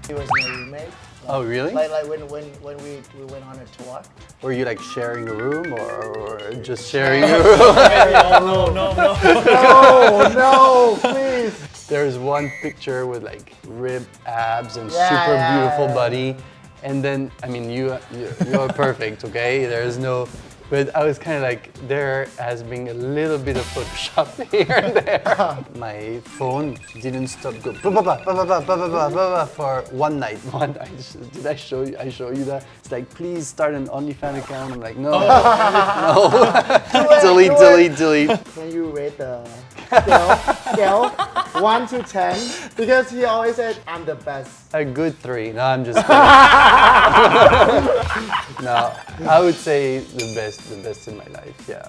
He was my roommate. Oh, really? Like when we went on a tour. Were you like sharing a room or just sharing a room? No. No, please. There's one picture with like ripped abs and Yeah, super yeah, beautiful yeah. body. And then, I mean, you are perfect, okay? There's no, but I was kind of like, there has been a little bit of Photoshop here and there. My phone didn't stop going for one night. Did I show you? I show you that? It's like, please start an OnlyFans account. I'm like, no, no. delete. Can you rate the scale 1 to 10? Because he always said I'm the best. A good 3. No, I'm just kidding. No, I would say the best in my life. Yeah.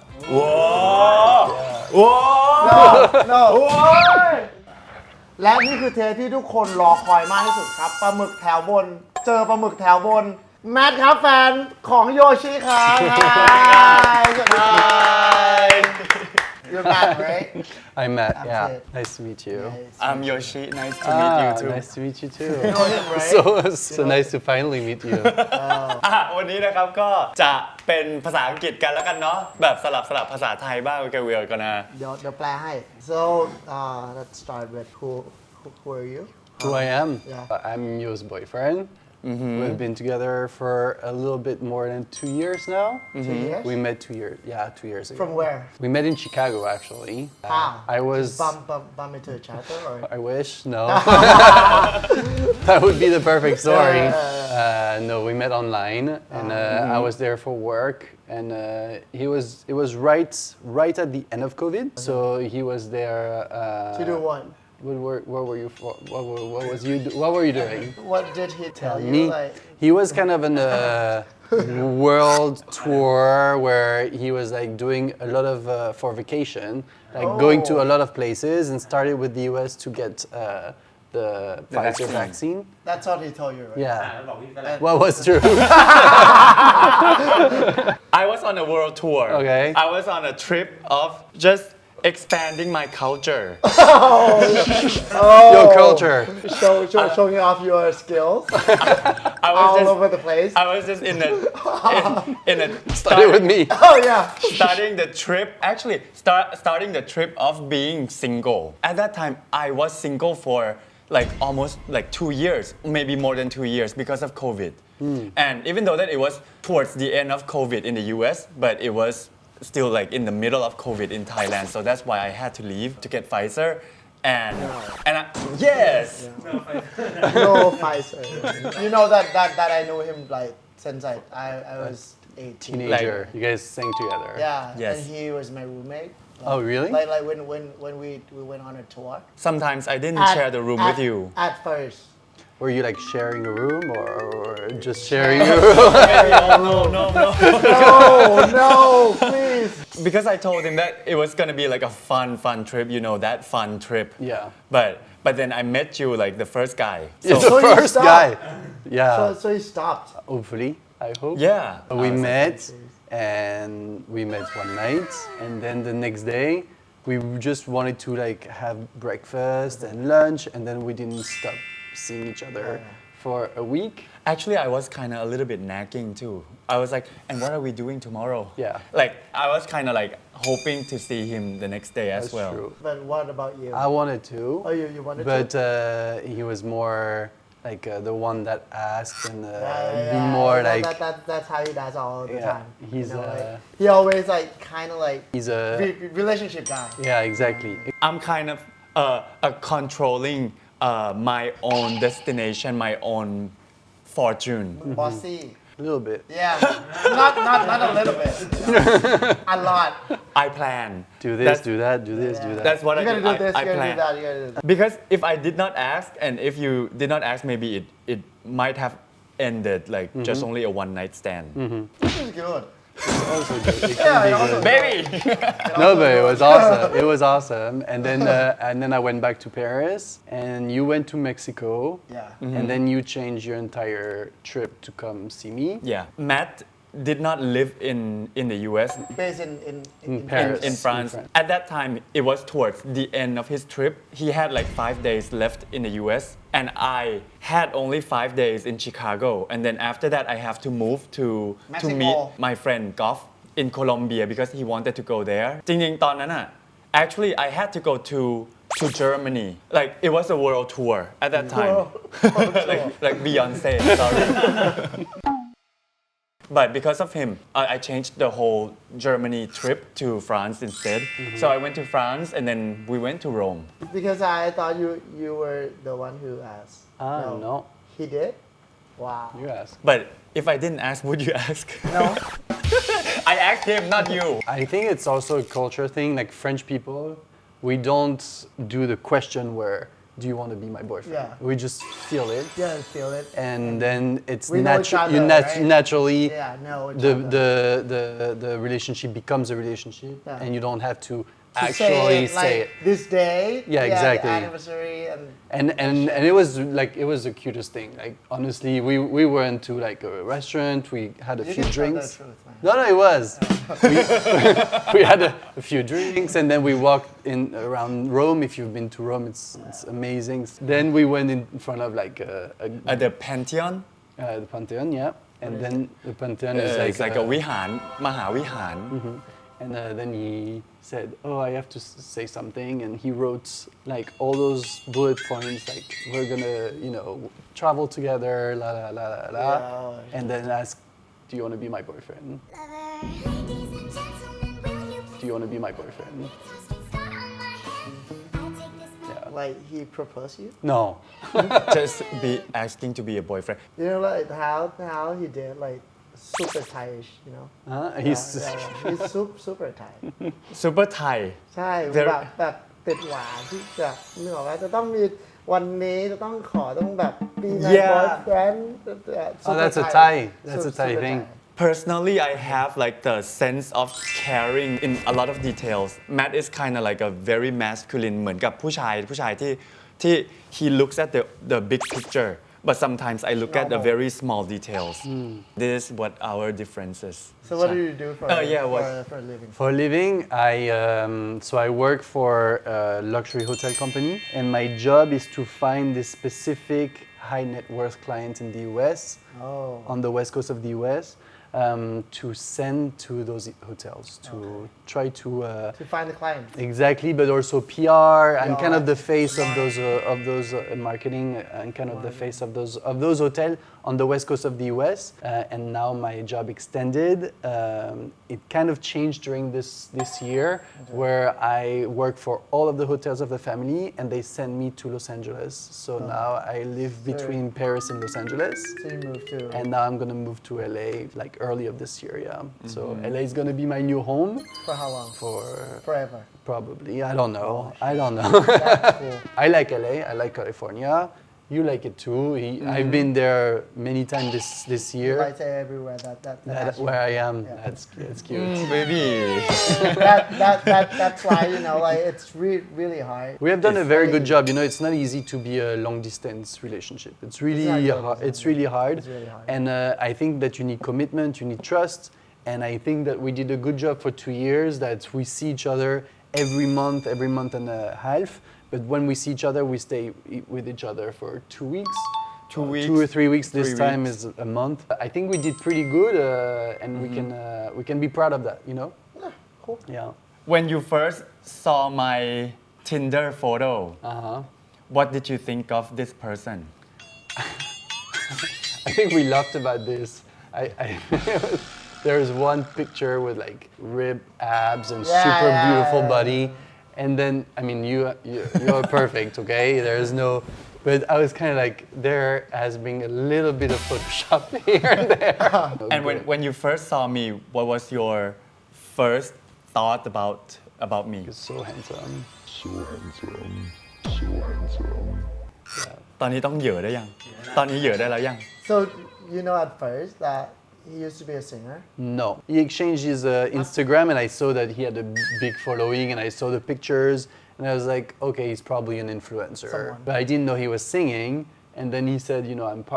No และนี่คือเทปที่ทุกคนรอคอยมากที่สุดครับปลาหมึกแถวบน เจอปลาหมึกแถวบน แมทครับแฟนของโยชิครับ You're Matt, right? I'm Matt. I'm Yeah. Sid. Nice to meet you. I'm Yoshi Nice to meet you too Nice to meet you too. You know him, right? So nice to finally meet you. วันนี้นะครับก็จะเป็นภาษาอังกฤษกันแล้วกันเนาะแบบสลับภาษาไทยบ้างกันเวียกันนะ เดี๋ยวแปลให้ So let's start with who are you? Who I am? Yeah. I'm Yo's boyfriend. We've been together for a little bit more than 2 years now. 2 years? We met 2 years. Yeah, 2 years ago. From where? We met in Chicago, actually. How? I was. Bump into each other or? I wish. No. That would be the perfect story. No, we met online, and I was there for work. And it was right at the end of COVID, so he was there. To do what? What were you for? What were you doing? What did he tell you? Me? Like, He was kind of in a world tour where he was like doing a lot of for vacation, like going to a lot of places, and started with the US to get the Pfizer vaccine. that's what he told you, right? Yeah. What was true? I was on a world tour. Okay. I was on a trip of just expanding my culture. Your culture. Showing off your skills I was all just, over the place. I was just in a Started with me. Oh yeah. starting the trip actually starting the trip of being single. At that time I was single for like almost like 2 years, maybe more than 2 years because of COVID. And even though that it was towards the end of COVID in the US, but it was still like in the middle of COVID in Thailand, so that's why I had to leave to get Pfizer. And yes. No Pfizer. You know that I know him like since I was 18. Teenager. You guys sang together. Yeah. Yes. And he was my roommate. Oh, really? Like when we went on a tour. Sometimes I didn't share the room with you. At first. Were you like sharing a room or just sharing a room? No, please. Because I told him that it was gonna be like a fun trip, you know, that fun trip. Yeah. But then I met you like the first guy. It's So the you first stopped. guy. Yeah. So he stopped. Hopefully, I hope. Yeah. We met, and we met one night, and then the next day, we just wanted to like have breakfast and lunch, and then we didn't stop seeing each other for a week. Actually, I was kind of a little bit nagging too. I was like, and what are we doing tomorrow? Yeah. Like, I was kind of like hoping to see him the next day as That's well. true. But what about you? I wanted to. Oh, you wanted but to? He was more like the one that asked and Yeah, be more that- like that's how he does all the Yeah, time. he's, like, he always like kind of like he's a relationship guy. yeah, exactly. I'm kind of controlling my own destination, my own fortune. Bossy. A little bit. Yeah. not a little bit. A lot. I plan. Do this, do that, do this, do that. That's what You I gotta do. do this, I you gotta plan. do that, you gotta do that. Because if I did not ask, and if you did not ask, maybe it might have ended like just only a one night stand. This is good. Also good. It Yeah, can be it also- good. Baby. No, but it was awesome. It was awesome. And then I went back to Paris, and you went to Mexico. Yeah. And then you changed your entire trip to come see me. Yeah, Matt did not live in the US. Based in Paris. In France. At that time, it was towards the end of his trip. He had like 5 days left in the US, and I had only 5 days in Chicago, and then after that I have to move to Mexico. meet my friend Goff in Colombia because he wanted to go there. จริงๆตอนนั้นอ่ะ actually I had to go to Germany. Like it was a world tour at that time. like Beyonce, sorry. But because of him, I changed the whole Germany trip to France instead. So I went to France and then we went to Rome. Because I thought you were the one who asked. No. He did? Wow. You ask. But if I didn't ask, would you ask? No. I asked him, not you. I think it's also a culture thing. Like French people, we don't do the question where do you want to be my boyfriend? Yeah. We just feel it. Yeah, feel it. And then it's We know each other, right? naturally Yeah, know each other. the relationship becomes a relationship, Yeah. and you don't have to To actually say say it. it. This day. Yeah, exactly. The anniversary and. And it was like it was the cutest thing. Like honestly, we went to like a restaurant. We had a You few can tell drinks. the truth, man. No, it was. we had a few drinks, and then we walked in around Rome. If you've been to Rome, it's amazing. Then we went in front of like At the Pantheon, the Pantheon, yeah. And then the Pantheon is it's like a วิหารมหาวิหาร And then he said, "Oh, I have to say something," and he wrote like all those bullet points, like we're gonna, travel together, la la la la la, Yeah. and then asked, "Do you want to be my boyfriend? Do you want to be my boyfriend?" Yeah. Like he proposed you? No. just be asking to be a boyfriend. You know, like how he did, like super Thai-ish, you know? He's He's super Thai. Super Thai. ใช่ Very- แบบติดหวานที่จะนึกออกว่าจะต้องมีวันนี้จะต้องแบบ be my Yeah. boyfriend. Oh, that's a Thai. That's a Thai Super thing. Personally, I have like the sense of caring in a lot of details. Matt is kind of like a very masculine เหมือนกับผู้ชายที่ he looks at the big picture, but sometimes I look at the very small details. This is what our difference is. So what do you do for for a living? For a living, I work for a luxury hotel company, and my job is to find this specific high net worth client in the US, on the west coast of the US, to send to those hotels to try to To find the client. exactly, but also PR. I'm kind of the face of those marketing and kind of the face of those hotels on the west coast of the US. And now my job extended. It kind of changed during this year, where I work for all of the hotels of the family, and they send me to Los Angeles. So now I live between Paris and Los Angeles. So you move to. And now I'm gonna move to LA like early of this year, yeah. So LA is gonna be my new home For how long? for Forever. probably. I don't know. That's cool. I like LA. I like California. You like it too. I've been there many times this You year. might say everywhere That where I am. That's cute. Baby. that's why like it's really hard. We have done a very good job. It's not easy to be a long distance relationship. It's really not good. hard. It's really hard. It's really hard. And I think that you need commitment. You need trust. And I think that we did a good job for 2 years. That we see each other every month and a half. But when we see each other, we stay with each other for 2 weeks. 2 weeks. 2 or 3 weeks. This 3 time weeks. is a month. I think we did pretty good, and we can be proud of that. Yeah, cool. Yeah. When you first saw my Tinder photo, what did you think of this person? I think we laughed about this. There's one picture with like ripped abs and super beautiful body, and then I mean you're perfect, okay? There's no, but I was kind of like there has been a little bit of Photoshop here and there. And when you first saw me, what was your first thought about me? He's so handsome. ตอนนี้ต้องเหยอะได้ยัง ตอนนี้เหยอะได้แล้วยัง So at first that he used to be a singer. No. He exchanged his Instagram, and I saw that he had a big following, and I saw the pictures, and I was like, okay, he's probably an influencer. Someone. But I didn't know he was singing, And then he said,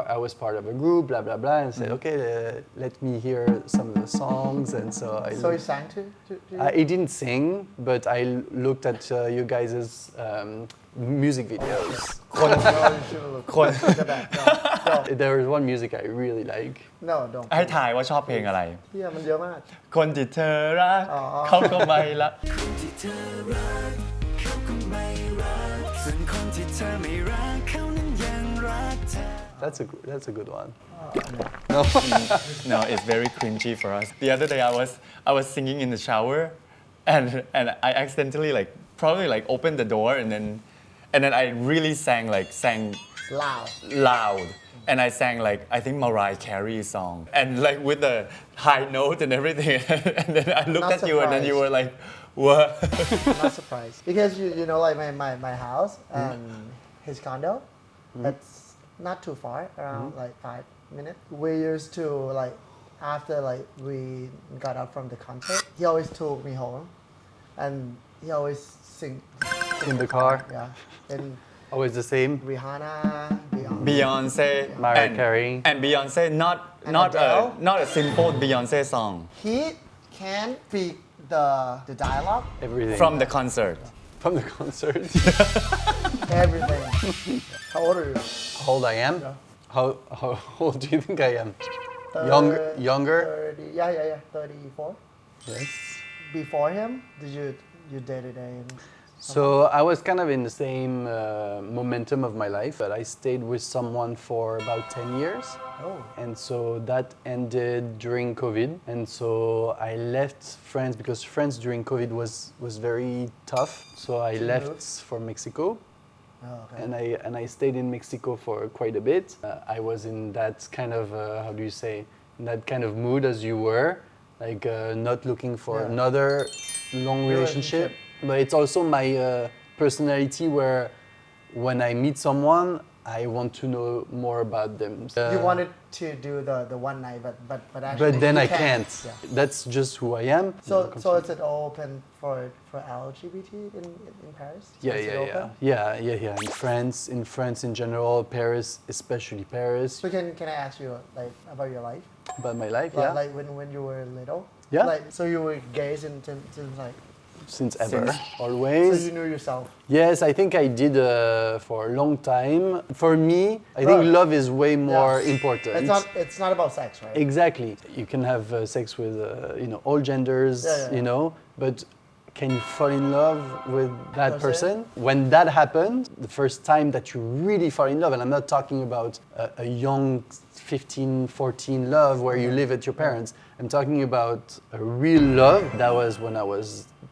I was part of a group, blah blah blah, and said, okay, let me hear some of the songs. And so So he sang to you? he didn't sing, but I looked at you guys' music videos. คน No, you shouldn't look. คน Look at that. No, There is one music I really like. no, don't. ให้ถ่ายว่าชอบเพลงอะไร เฮียมันเยอะมาก คนที่เธอรัก อ๋อ เขาก็ไม่รัก ที่เธอรักเขาก็ไม่รักส่วนคนที่เธอไม่รักเขานั้นยังรักเธอ That's a good one. No, it's very cringy for us. The other day I was singing in the shower, and I accidentally probably opened the door and then I really sang loud loud, and I sang I think Mariah Carey song, and with the high note and everything, and then I looked Not at you and then you surprised. were like, what? I'm not surprised because you know like my house and his condo it's not too far around 5 minutes we used to after we got out from the concert he always took me home and he always sing In the car? yeah and Always the same. Rihanna Beyonce, Mariah Carey. and Beyonce And not Adele. not a simple Beyonce song he can speak the dialogue Everything. from the concert. From the concert. everything how old are you How old I am? How old do you think I am? Younger? 30 yeah 34 Yes. before him did you dated a So I was kind of in the same momentum of my life, but I stayed with someone for about 10 years. Oh. And so that ended during COVID. And so I left France because France during COVID was very tough. So I left for Mexico. Oh, okay. And I stayed in Mexico for quite a bit. I was in that kind of, how do you say, in that kind of mood as you were, not looking for Yeah. another long relationship. But it's also my personality where when I meet someone, I want to know more about them. You wanted to do the one night, but actually But then you I can't. Yeah. That's just who I am. So is it open for LGBT in Paris? Is it open? Yeah. In France in general, Paris, especially Paris. So can I ask you about your life? About my life, Like when you were little? Yeah. So you were gay since Since ever, so always. you knew yourself. Yes, I think I did for a long time. For me, I think Right. love is way more Yeah. important. It's not about sex, right? Exactly. You can have sex with all genders, Yeah. but can you fall in love with that Person? person? When that happened, the first time that you really fall in love, and I'm not talking about a young 15, 14 love where you live at your parents. I'm talking about a real love. That was when I was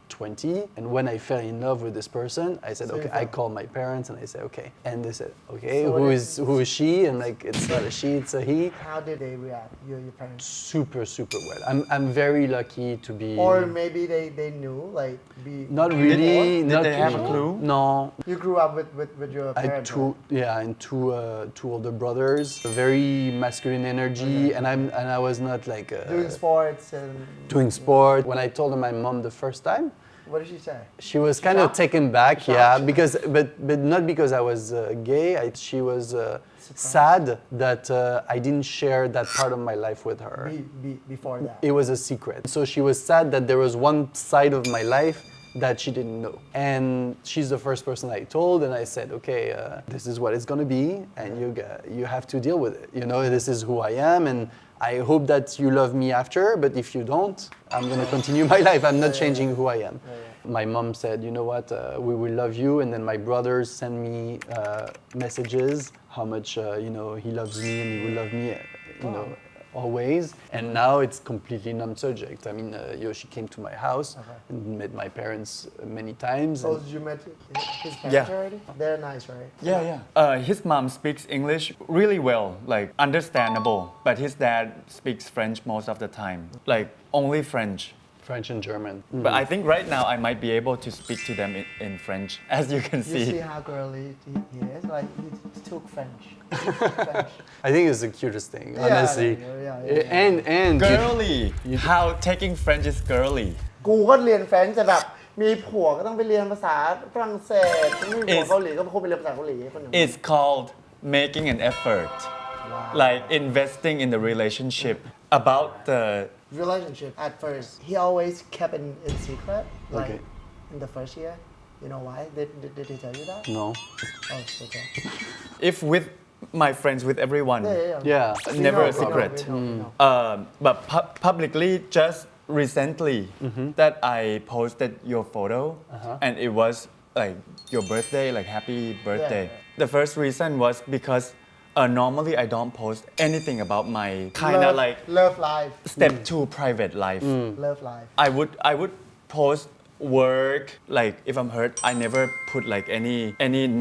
20, and when I fell in love with this person, I said, So you okay, I fell. called my parents and I said, okay. And they said, okay, So who is she? And it's not a she, it's a he. How did they react, your parents? Super well. I'm very lucky to be. Or maybe they knew, Not really. Did not they have a really. clue? No. You grew up with your I had parents. and two older brothers. A very masculine energy, and I was not like Doing sports and doing sport. When I told my mom the first time, what did she say? she was kind of Shocked? taken back, Shocked? yeah, because but not because I was gay. She was sad that I didn't share that part of my life with her. Before that. It was a secret. So she was sad that there was one side of my life that she didn't know. And she's the first person I told, and I said, okay, this is what it's gonna be, and you have to deal with it. This is who I am, and I hope that you love me after, but if you don't, I'm gonna continue my life. I'm not changing who I am. My mom said, you know what, we will love you, and then my brothers send me messages, how much, he loves me and he will love me, always. And now it's completely non-subject. I mean, Yoshi came to my house and met my parents many times. Oh, and did you met his parents Yeah. already? They're nice, right? Yeah. His mom speaks English really well, understandable. But his dad speaks French most of the time, only French. French and German. But I think right now I might be able to speak to them in French, as you can You see see. how girly he is? He took French. He took French. I think it's the cutest thing, Yeah, honestly. yeah. And Girly. How taking French is girly. กูก็เรียนเฟรนช์แต่แบบมีผัวก็ต้องไปเรียนภาษาฝรั่งเศสไม่มีผัวเกาหลีก็คงไปเรียนภาษาเกาหลีคนหนึ่ง It's called making an effort like investing in the relationship about the Relationship at first, he always kept in secret. Like Okay. in the first year, you know why? Did he tell you that? No. Oh, okay. if with my friends with everyone Yeah. We never know, a secret we know, we know. but publicly just recently that I posted your photo and it was like your birthday like happy birthday the first reason was because normally I don't post anything about my kind of like love life, step to private life love life. I would post work like if I'm hurt I never put like any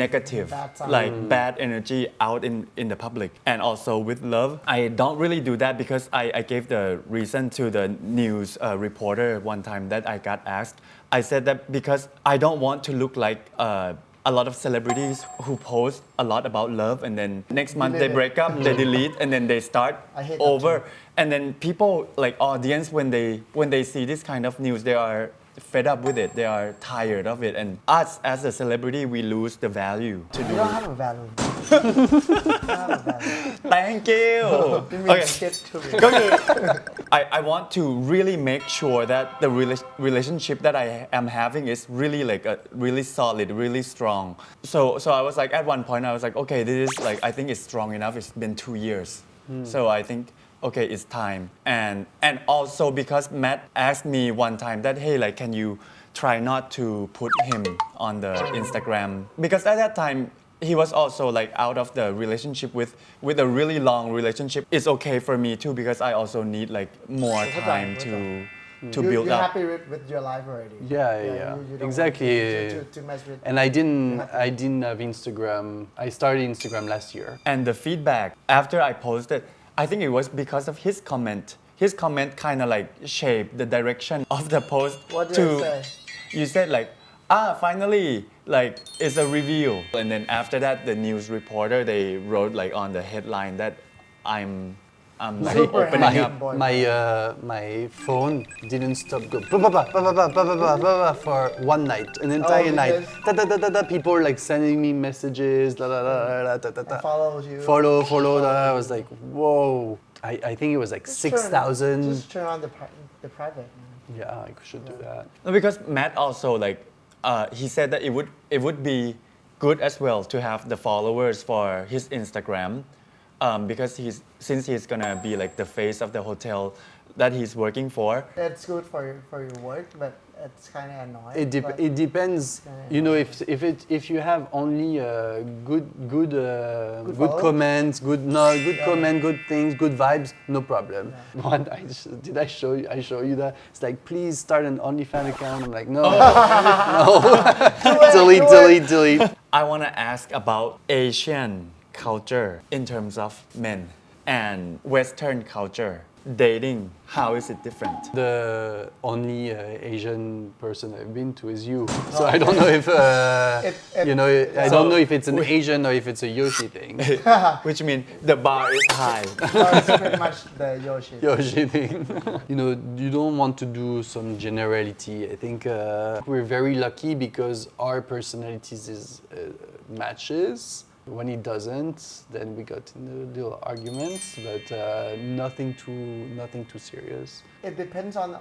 negative Bad side. like bad energy out in the public and also with love I don't really do that because I gave the reason to the news reporter one time that I got asked I said that because I don't want to look like a lot of celebrities who post a lot about love and then next month they break up they delete and then they start I hate that over too. and then people like audience when they see this kind of news they are fed up with it they are tired of it and us as a celebrity we lose the value to You do don't it have a value. You don't have a value. thank you You mean okay shit to me. ก็คือ I want to really make sure that the relationship that I am having is really like a really solid really strong so I was like at one point I was like okay this is like I think it's strong enough it's been 2 years so I think okay it's time and also because Matt asked me one time that hey like can you try not to put him on the Instagram because at that time he was also like out of the relationship with a really long relationship it's okay for me too because I also need like more time to build You're up happy with your life already. Yeah. You don't Exactly. want to mess with. And I didn't have Instagram. I started Instagram last year. and the feedback after I posted I think it was because of his comment kind of like shaped the direction of the post What did to I say? you said like finally like it's a reveal and then after that the news reporter they wrote like on the headline that I'm like Super opening happy. up Boy, My phone didn't stop go for one night, an entire night. People like sending me messages. follows you. Follow. I was like, whoa. I think it was like 6,000. Just turn on the private. Man. Yeah, I should do that. No, because Matt also like he said that it would be good as well to have the followers for his Instagram because since he's gonna be like the face of the hotel that he's working for. It's good for your work, but it's kind of annoying. It depends. You know, if you have only good followers? comments, comment, good things, good vibes, no problem. One, did I show you? I show you that it's like please start an OnlyFans account. I'm like no, delete. I want to ask about Asian culture in terms of men and Western culture. Dating, how is it different? The only Asian person I've been to is you. So I don't know if you know. I don't know if it's an Asian or if it's a Yoshi thing. Which means the bar is high. It's pretty much the Yoshi. Yoshi thing. You know, you don't want to do some generality. I think we're very lucky because our personalities matches. When it doesn't, then we got into little arguments, but nothing too serious. It depends on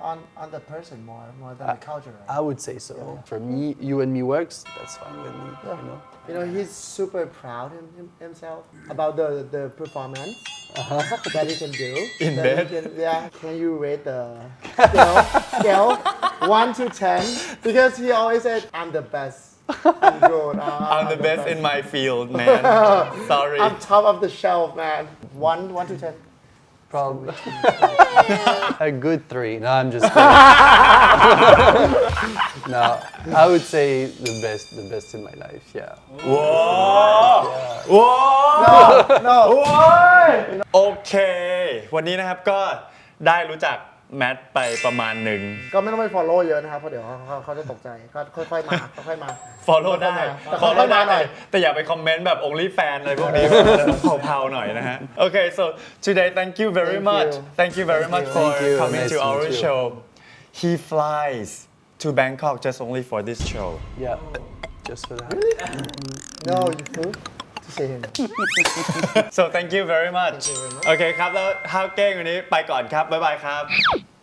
the person more than the culture. Right? I would say so. For me, you and me works. That's fine with me. You know, he's super proud in himself about the performance that he can do. In that bed? Can you rate the scale 1 to 10? Because he always said, I'm the best. I'm good. I'm the best in my field, man. Sorry. I'm top of the shelf, man. 1 to 10. Probably a good 3. No, I'm just kidding. No, I would say the best in my life. Yeah. Whoa! No. โอเค วันนี้นะครับก็ได้รู้จักแมทไปประมาณหนึ่ง ก็ไม่ต้องไป follow เยอะนะครับ เพราะเดี๋ยวเขาจะตกใจ ก็ค่อยๆมาค่อยๆมา follow ได้ แต่ follow ได้ หน่อย แต่อย่าไปคอมเมนต์แบบ only fan อะไรพวกนี้เผาๆหน่อยนะฮะ Okay so today thank you very much thank you very much for Thank you. coming Nice to to our meet you. show he flies to Bangkok just only for this show Yeah. Just for that. No, you flew to see him. so thank you very much Thank you very much. โอเคครับแล้วฮาวเก้งวันนี้ไปก่อนครับบ๊ายบายครับ